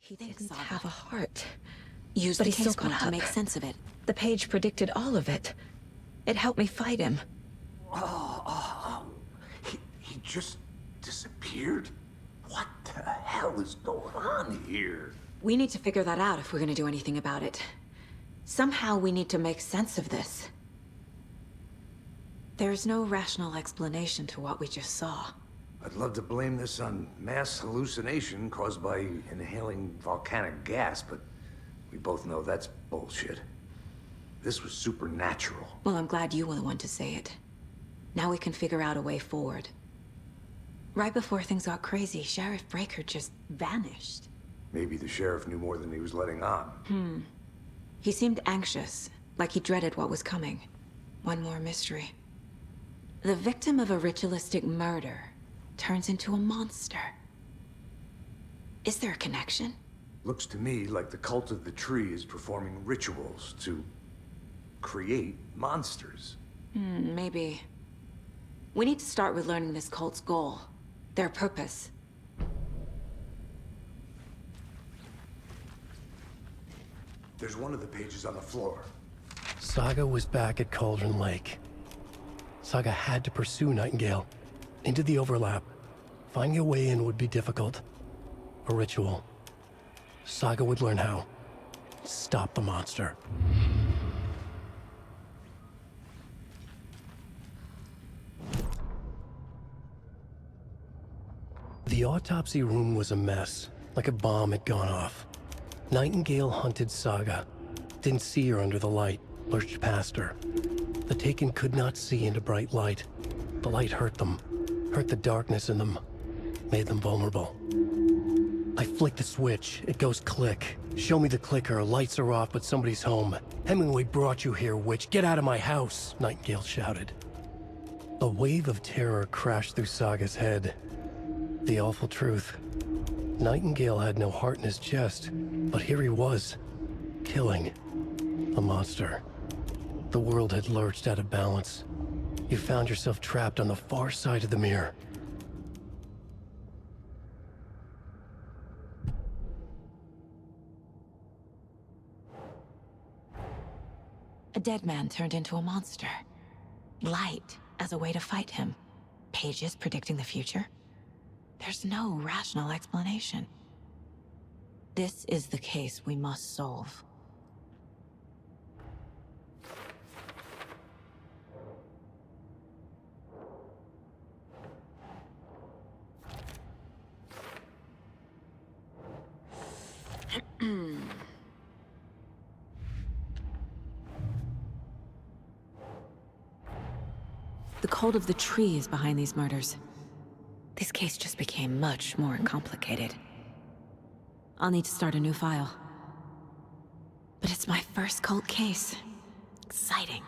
He didn't Saga. have a heart. Use But the he still case code got to up. make sense of it. The page predicted all of it. It helped me fight him. He just disappeared? What the hell is going on here? We need to figure that out if we're gonna do anything about it. Somehow we need to make sense of this. There's no rational explanation to what we just saw. I'd love to blame this on mass hallucination caused by inhaling volcanic gas, but we both know that's bullshit. This was supernatural. Well, I'm glad you were the one to say it. Now we can figure out a way forward. Right before things got crazy, Sheriff Breaker just vanished. Maybe the sheriff knew more than he was letting on. He seemed anxious, like he dreaded what was coming. One more mystery. The victim of a ritualistic murder turns into a monster. Is there a connection? Looks to me like the cult of the tree is performing rituals to create monsters. Maybe. We need to start with learning this cult's goal, their purpose. There's one of the pages on the floor. Saga was back at Cauldron Lake. Saga had to pursue Nightingale into the overlap. Finding a way in would be difficult. A ritual. Saga would learn how. Stop the monster. The autopsy room was a mess, like a bomb had gone off. Nightingale hunted Saga. Didn't see her under the light, lurched past her. The Taken could not see into bright light. The light hurt them, hurt the darkness in them, made them vulnerable. I flick the switch, it goes click. Show me the clicker, lights are off, but somebody's home. Hemingway brought you here, witch. Get out of my house, Nightingale shouted. A wave of terror crashed through Saga's head. The awful truth. Nightingale had no heart in his chest, but here he was, killing a monster. The world had lurched out of balance. You found yourself trapped on the far side of the mirror. A dead man turned into a monster. Light as a way to fight him. Pages predicting the future. There's no rational explanation. This is the case we must solve. The cult of the tree is behind these murders. This case just became much more complicated. I'll need to start a new file. But it's my first cult case. Exciting.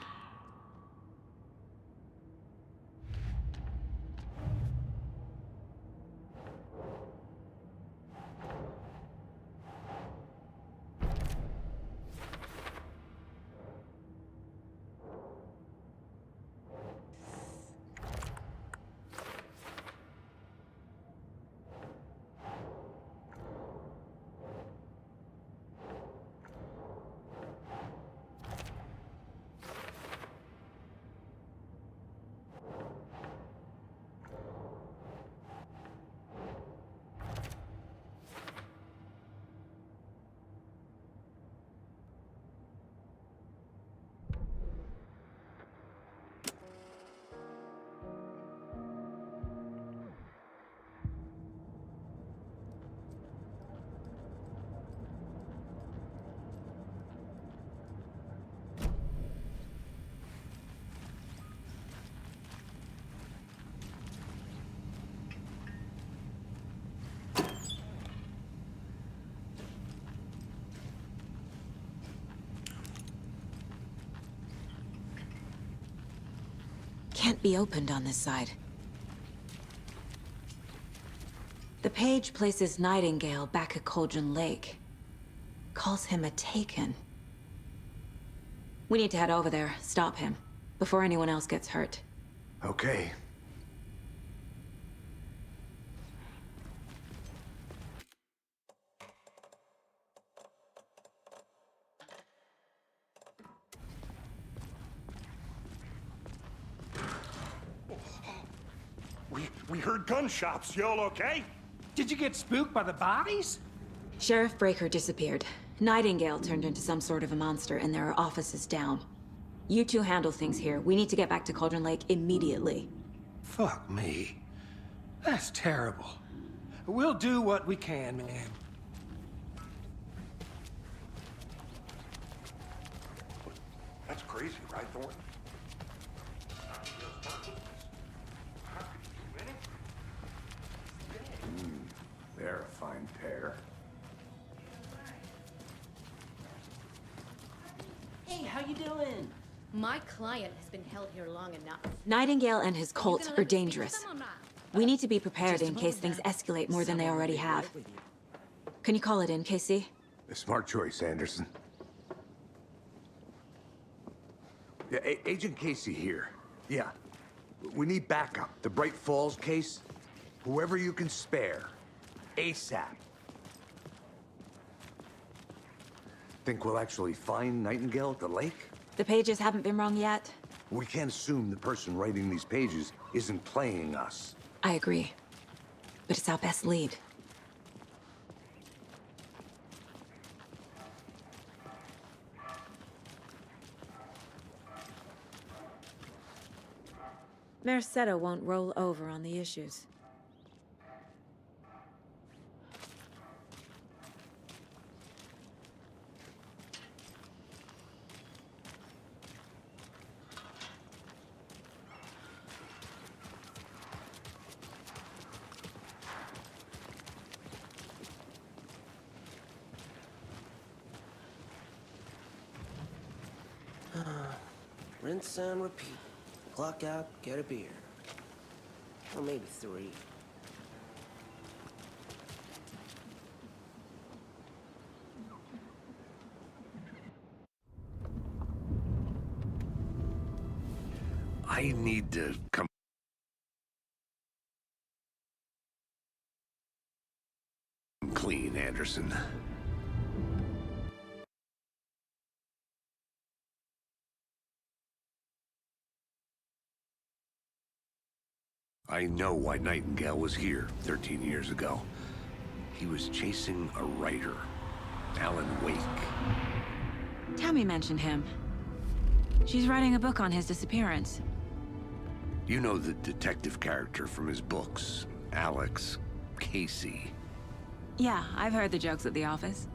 Can't be opened on this side. The page places Nightingale back at Cauldron Lake. Calls him a Taken. We need to head over there, stop him, before anyone else gets hurt. Okay. We heard gunshots. Y'all okay? Did you get spooked by the bodies? Sheriff Breaker disappeared. Nightingale turned into some sort of a monster, and there are offices down. You two handle things here. We need to get back to Cauldron Lake immediately. Fuck me. That's terrible. We'll do what we can, man. That's crazy, right, Thornton? They're a fine pair. Hey, how you doing? My client has been held here long enough. Nightingale and his cult gonna are let me speak to dangerous. them or not? We need to be prepared in case things escalate more than they already have. Can you call it in, Casey? A smart choice, Anderson. Yeah, Agent Casey here. Yeah. We need backup. The Bright Falls case. Whoever you can spare. ASAP. Think we'll actually find Nightingale at the lake? The pages haven't been wrong yet. We can't assume the person writing these pages isn't playing us. I agree. But it's our best lead. Mercado won't roll over on the issues. Rinse and repeat. Clock out, get a beer. Or maybe 3. I need to come clean, Anderson. I know why Nightingale was here 13 years ago. He was chasing a writer, Alan Wake. Tammy mentioned him. She's writing a book on his disappearance. You know the detective character from his books, Alex Casey. Yeah, I've heard the jokes at the office.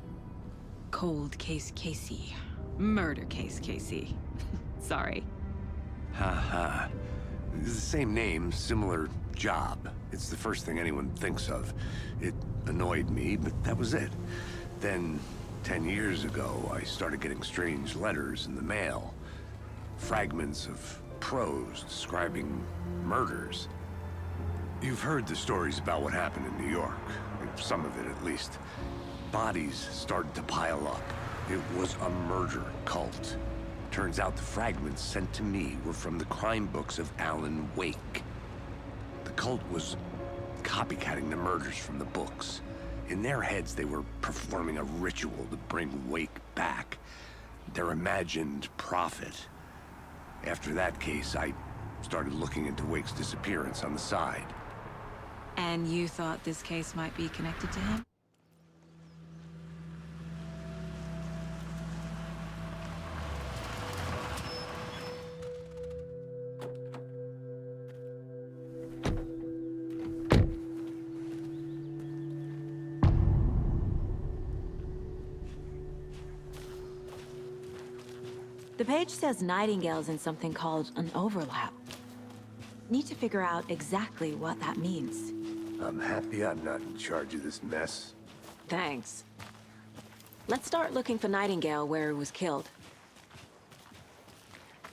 Cold case Casey. Murder case Casey. Sorry. Ha ha. It's the same name, similar job. It's the first thing anyone thinks of. It annoyed me, but that was it. Then, 10 years ago, I started getting strange letters in the mail. Fragments of prose describing murders. You've heard the stories about what happened in New York. Some of it, at least. Bodies started to pile up. It was a murder cult. Turns out the fragments sent to me were from the crime books of Alan Wake. The cult was copycatting the murders from the books. In their heads, they were performing a ritual to bring Wake back. Their imagined prophet. After that case, I started looking into Wake's disappearance on the side. And you thought this case might be connected to him? The page says Nightingale's in something called an overlap. Need to figure out exactly what that means. I'm happy I'm not in charge of this mess. Thanks. Let's start looking for Nightingale where he was killed.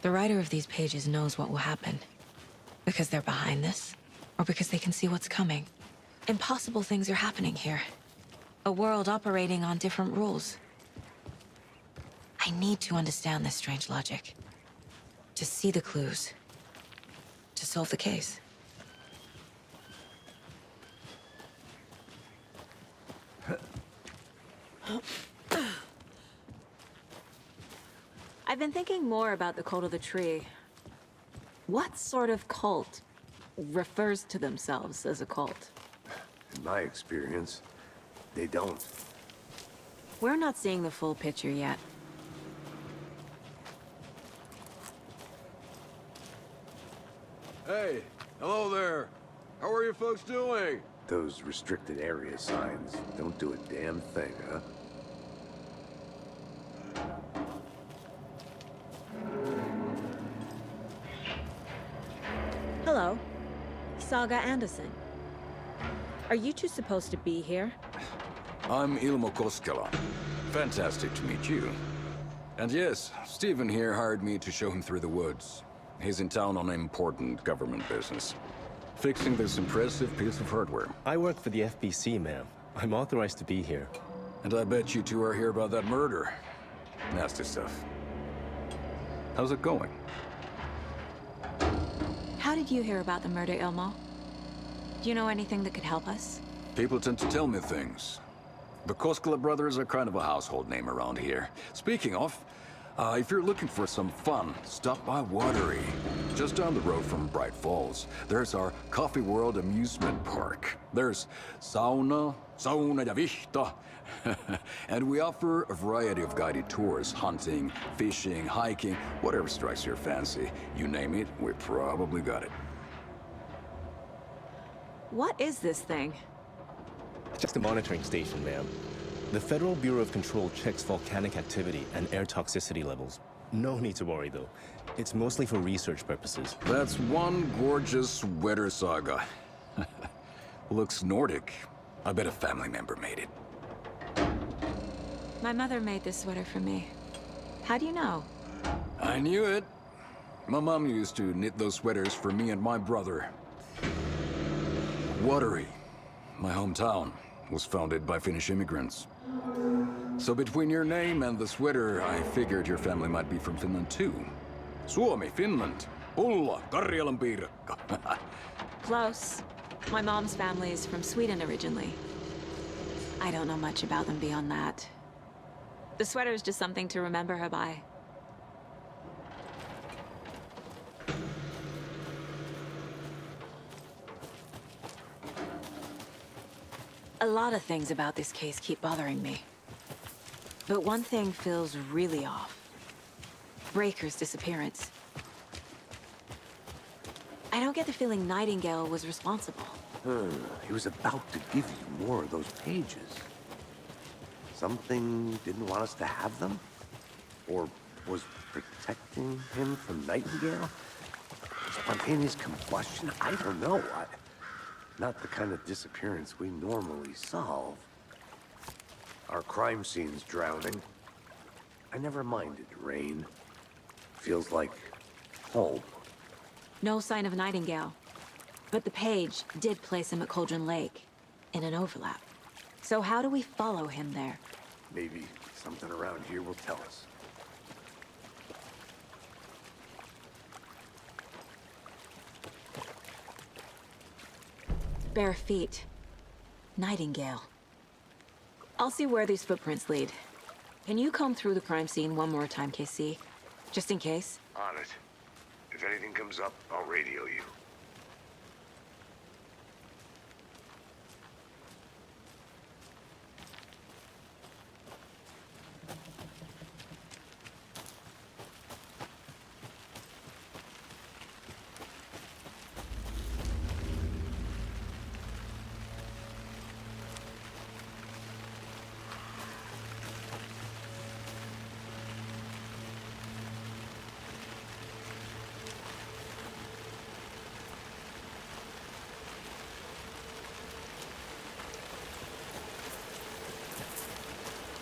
The writer of these pages knows what will happen. Because they're behind this, or because they can see what's coming. Impossible things are happening here. A world operating on different rules. I need to understand this strange logic. To see the clues. To solve the case. I've been thinking more about the cult of the tree. What sort of cult refers to themselves as a cult. In my experience, they don't. We're not seeing the full picture yet. Hey, hello there. How are you folks doing? Those restricted area signs don't do a damn thing, huh? Hello. Saga Anderson. Are you two supposed to be here? I'm Ilmo Koskela. Fantastic to meet you. And yes, Stephen here hired me to show him through the woods. He's in town on important government business. Fixing this impressive piece of hardware. I work for the FBC, ma'am. I'm authorized to be here. And I bet you two are here about that murder. Nasty stuff. How's it going? How did you hear about the murder, Ilmo? Do you know anything that could help us? People tend to tell me things. The Koskela brothers are kind of a household name around here. Speaking of, if you're looking for some fun, stop by Watery. Just down the road from Bright Falls, there's our Coffee World amusement park. There's sauna ja vihta. And we offer a variety of guided tours, hunting, fishing, hiking, whatever strikes your fancy. You name it, we probably got it. What is this thing? It's just a monitoring station, ma'am. The Federal Bureau of Control checks volcanic activity and air toxicity levels. No need to worry, though. It's mostly for research purposes. That's one gorgeous sweater, Saga. Looks Nordic. I bet a family member made it. My mother made this sweater for me. How do you know? I knew it. My mom used to knit those sweaters for me and my brother. Watery, my hometown, was founded by Finnish immigrants. So between your name and the sweater, I figured your family might be from Finland too. Suomi, Finland. Ulla, Karjalan piirakka. Close. My mom's family is from Sweden originally. I don't know much about them beyond that. The sweater is just something to remember her by. A lot of things about this case keep bothering me. But one thing feels really off. Breaker's disappearance. I don't get the feeling Nightingale was responsible. He was about to give you more of those pages. Something didn't want us to have them? Or was protecting him from Nightingale? Spontaneous combustion? I don't know. Not the kind of disappearance we normally solve. Our crime scene's drowning. I never minded rain. Feels like home. No sign of Nightingale. But the page did place him at Cauldron Lake, in an overlap. So how do we follow him there? Maybe something around here will tell us. Bare feet. Nightingale. I'll see where these footprints lead. Can you comb through the crime scene one more time, KC? Just in case? On it. If anything comes up, I'll radio you.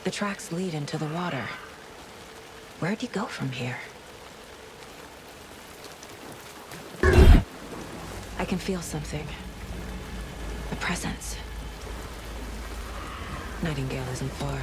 The tracks lead into the water. Where'd he go from here? I can feel something. A presence. Nightingale isn't far.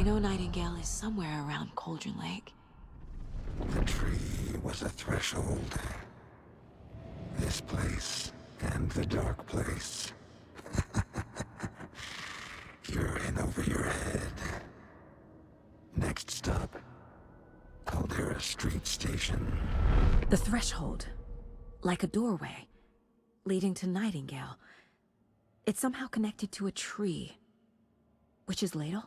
know Nightingale is somewhere around Cauldron Lake. The tree was a threshold. This place and the dark place. You're in over your head. Next stop, Caldera Street Station. The threshold, like a doorway, leading to Nightingale. It's somehow connected to a tree. Witch's ladle?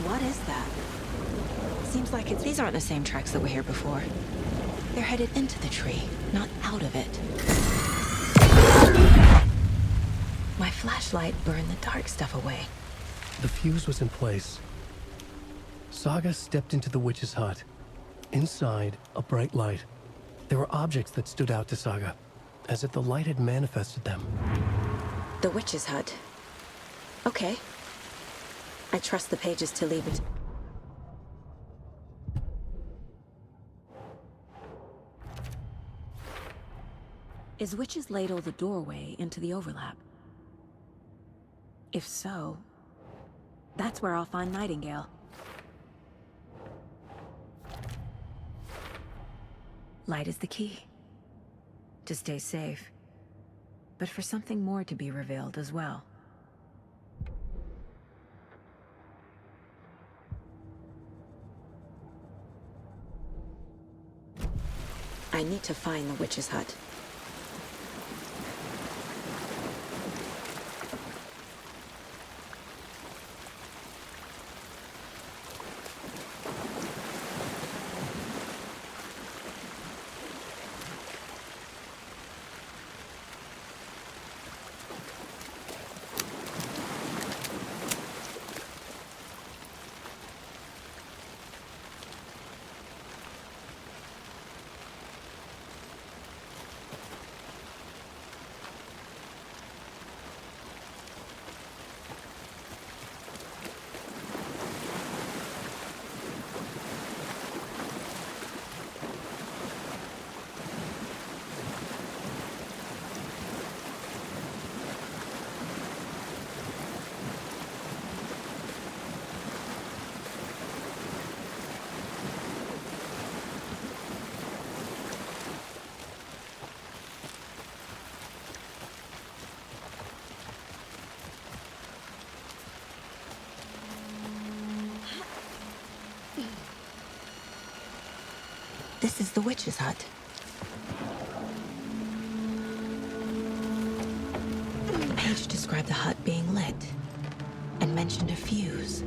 What is that? Seems like it's... These aren't the same tracks that were here before. They're headed into the tree, not out of it. My flashlight burned the dark stuff away. The fuse was in place. Saga stepped into the witch's hut. Inside, a bright light. There were objects that stood out to Saga, as if the light had manifested them. The witch's hut. Okay. I trust the pages to lead me. Is Witch's Ladle the doorway into the overlap? If so, that's where I'll find Nightingale. Light is the key. To stay safe. But for something more to be revealed as well. I need to find the witch's hut. This is the witch's hut. The page described the hut being lit and mentioned a fuse.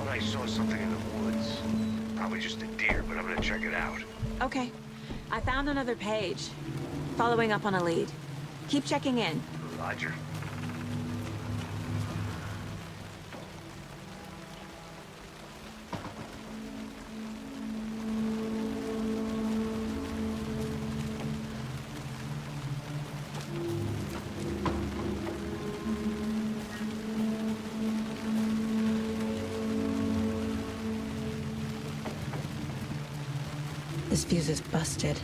I saw something in the woods. Probably just a deer, but I'm gonna check it out. Okay. I found another page. Following up on a lead. Keep checking in. Roger. This fuse is busted.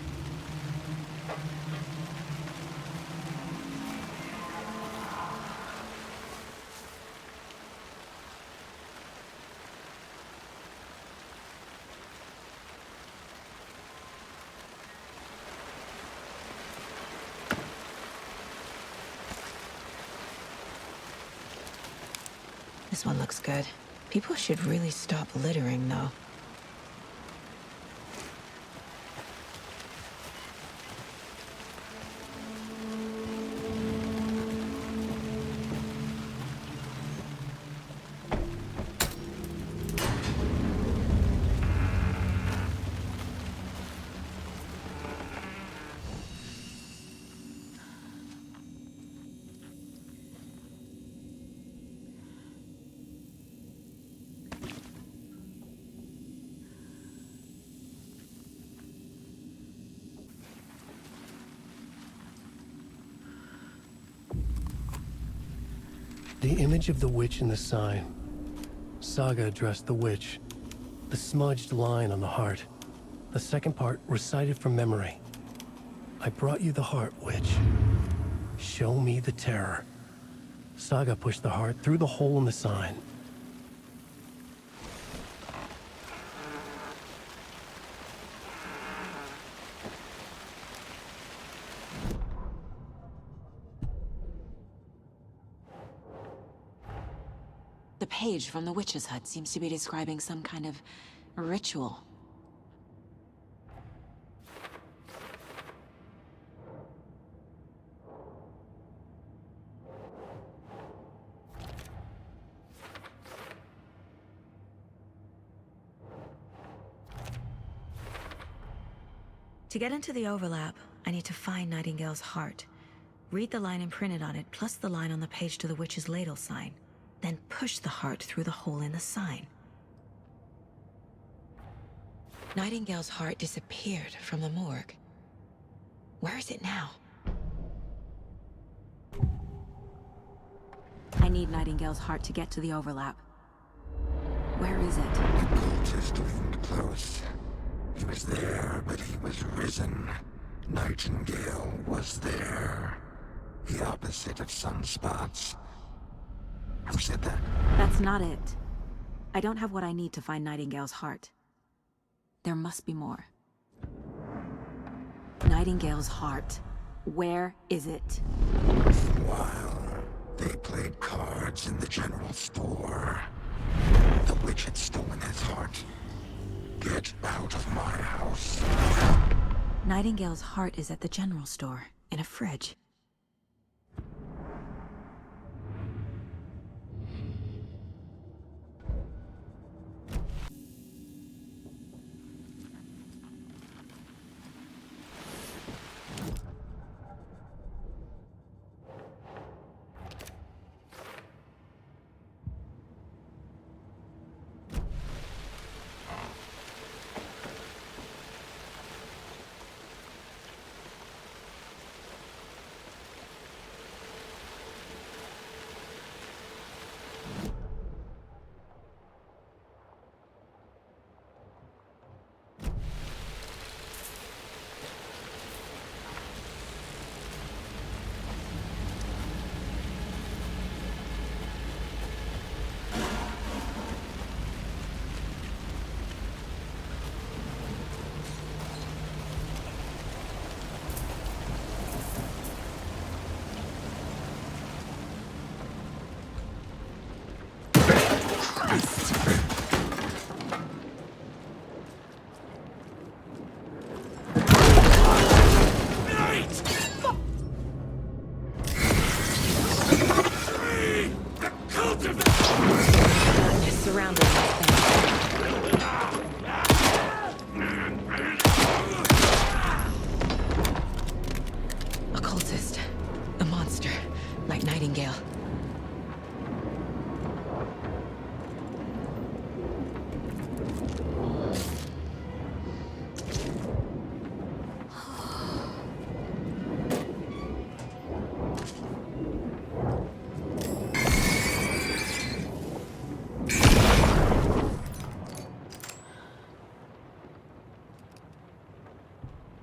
This one looks good. People should really stop littering, though. The image of the witch in the sign. Saga addressed the witch. The smudged line on the heart. The second part recited from memory. I brought you the heart, witch. Show me the terror. Saga pushed the heart through the hole in the sign. The page from the witch's hut seems to be describing some kind of ritual. To get into the overlap, I need to find Nightingale's heart. Read the line imprinted on it, plus the line on the page to the witch's ladle sign. Then push the heart through the hole in the sign. Nightingale's heart disappeared from the morgue. Where is it now? I need Nightingale's heart to get to the overlap. Where is it? The cultist leaned close. He was there, but he was risen. Nightingale was there. The opposite of sunspots. Who said that? That's not it. I don't have what I need to find Nightingale's heart. There must be more. Nightingale's heart. Where is it? While they played cards in the general store, the witch had stolen his heart. Get out of my house. Nightingale's heart is at the general store, in a fridge.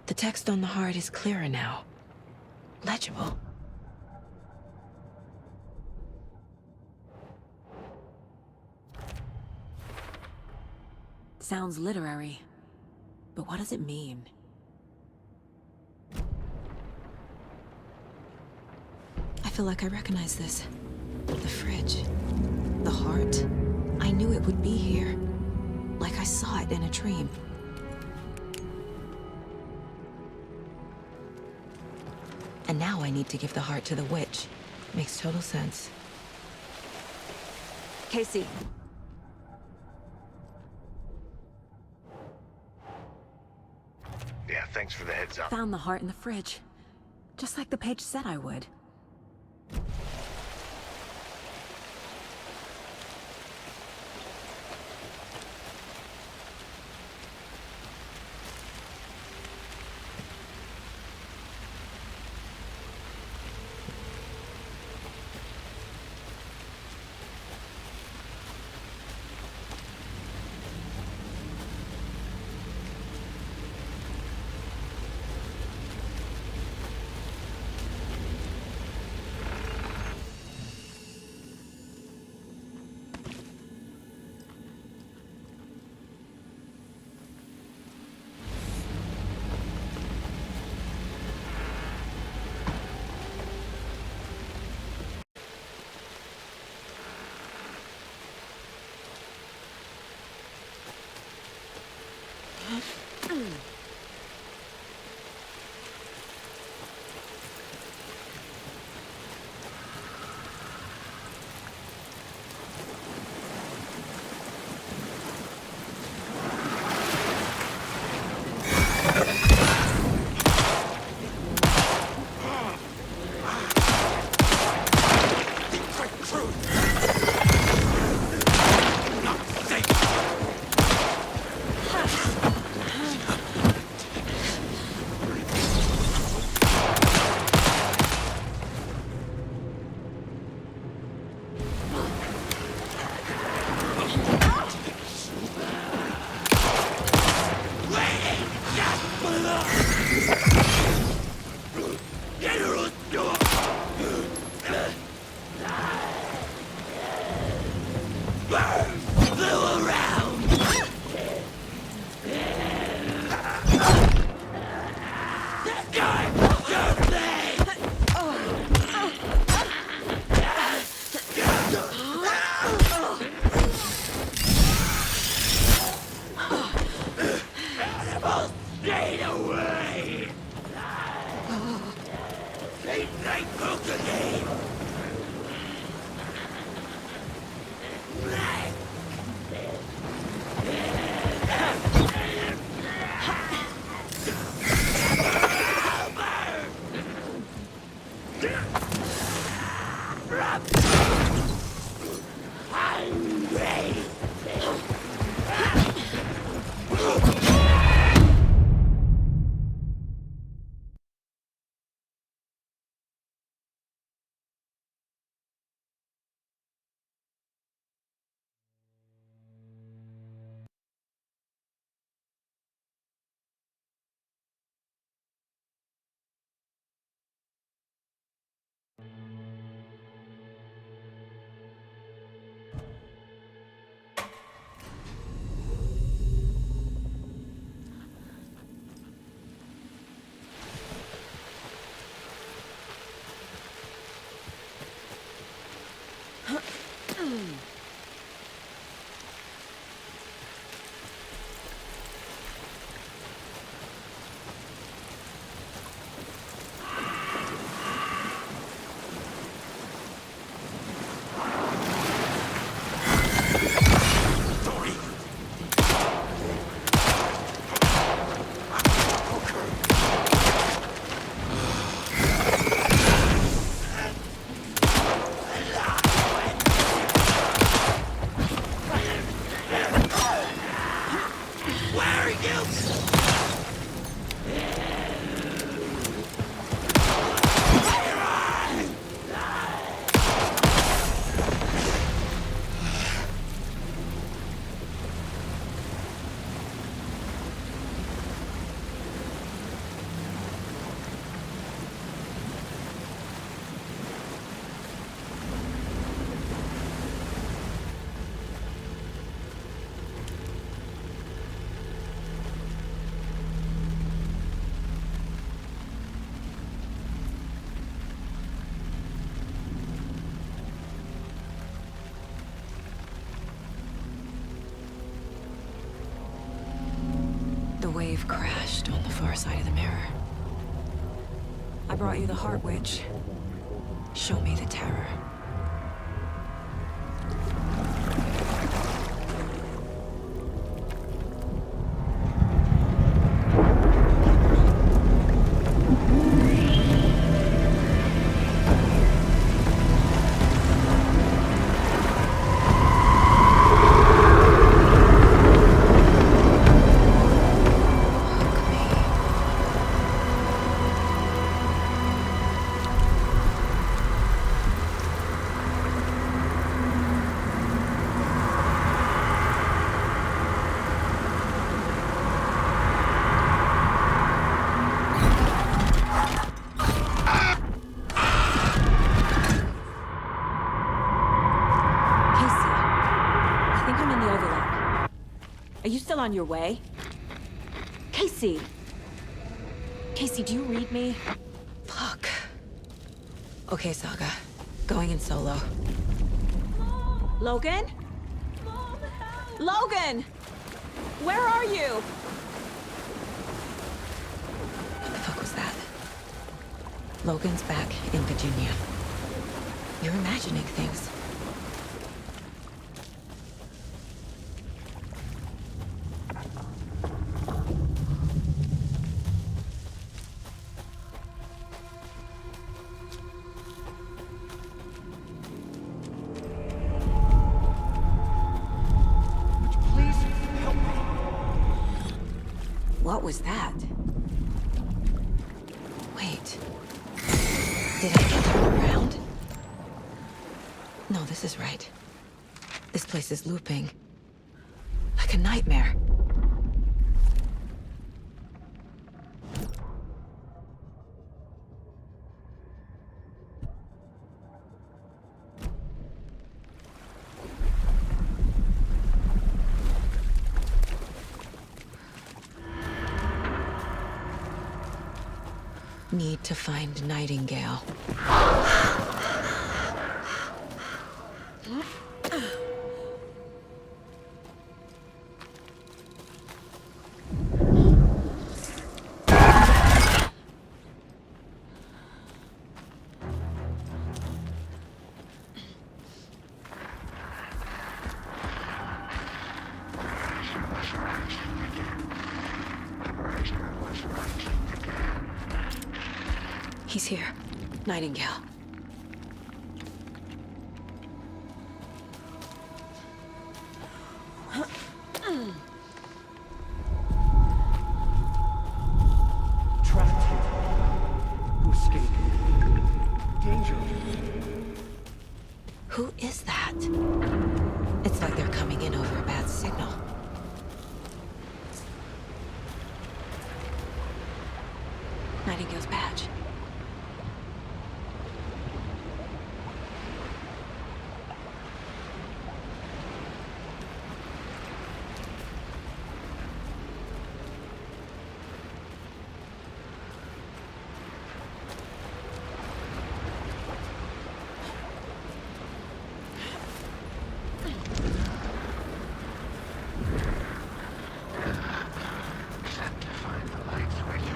The text on the heart is clearer now. Legible. Sounds literary. But what does it mean? I feel like I recognize this. The fridge. The heart. I knew it would be here. Like I saw it in a dream. And now I need to give the heart to the witch. Makes total sense. Casey. Yeah, thanks for the heads up. Found the heart in the fridge. Just like the page said I would. You've crashed on the far side of the mirror. I brought you the Heart Witch. Show me the terror. Are you still on your way? Casey! Casey, do you read me? Fuck. Okay, Saga. Going in solo. Logan? Logan! Where are you? What the fuck was that? Logan's back in Virginia. You're imagining things. What was that? Wait. Did I turn around? No, this is right. This place is looping. Like a nightmare. Need to find Nightingale. He's here. Nightingale. Trapped here. To escape. Danger. Who is that? It's like they're coming in over a bad signal. Nightingale's badge. Set to find the light switch.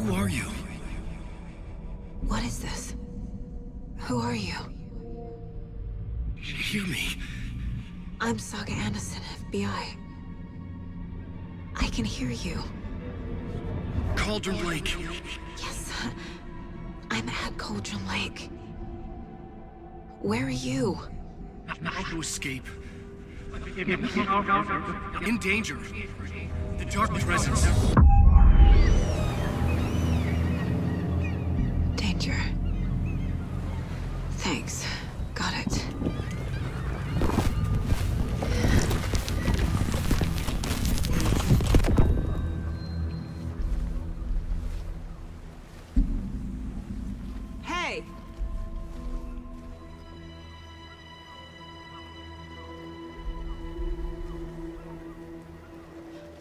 Who are you? What is this? Who are you? Hear me. I'm Saga Anderson, FBI. I can hear you. Cauldron Lake. Yes, I'm at Cauldron Lake. Where are you? How to escape. In danger. The dark presence. Danger. Thanks. Got it. Hey!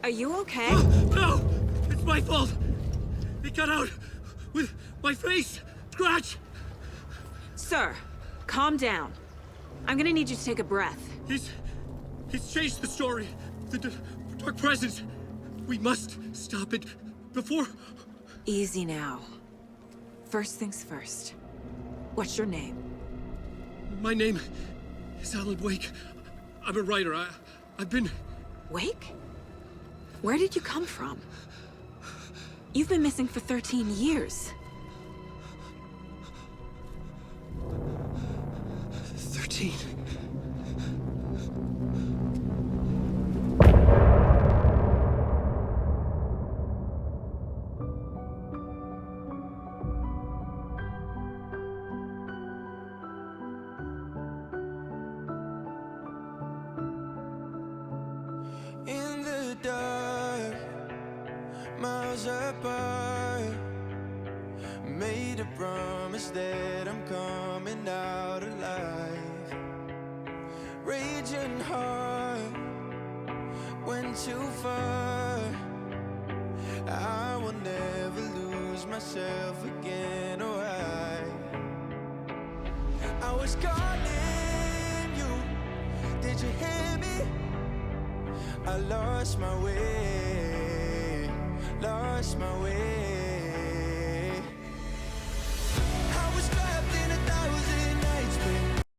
Are you okay? No! It's my fault! It got out with my face! Scratch! Sir, calm down. I'm gonna need you to take a breath. He's changed the story. The dark presence. We must stop it before... Easy now. First things first. What's your name? My name is Alan Wake. I'm a writer. I've been... Wake? Where did you come from? You've been missing for 13 years. 13. In the dark, miles apart, made a promise that I'm coming out alive. Raging heart, went too far. I will never lose myself again, or I was calling you, did you hear me? I lost my way, lost my way.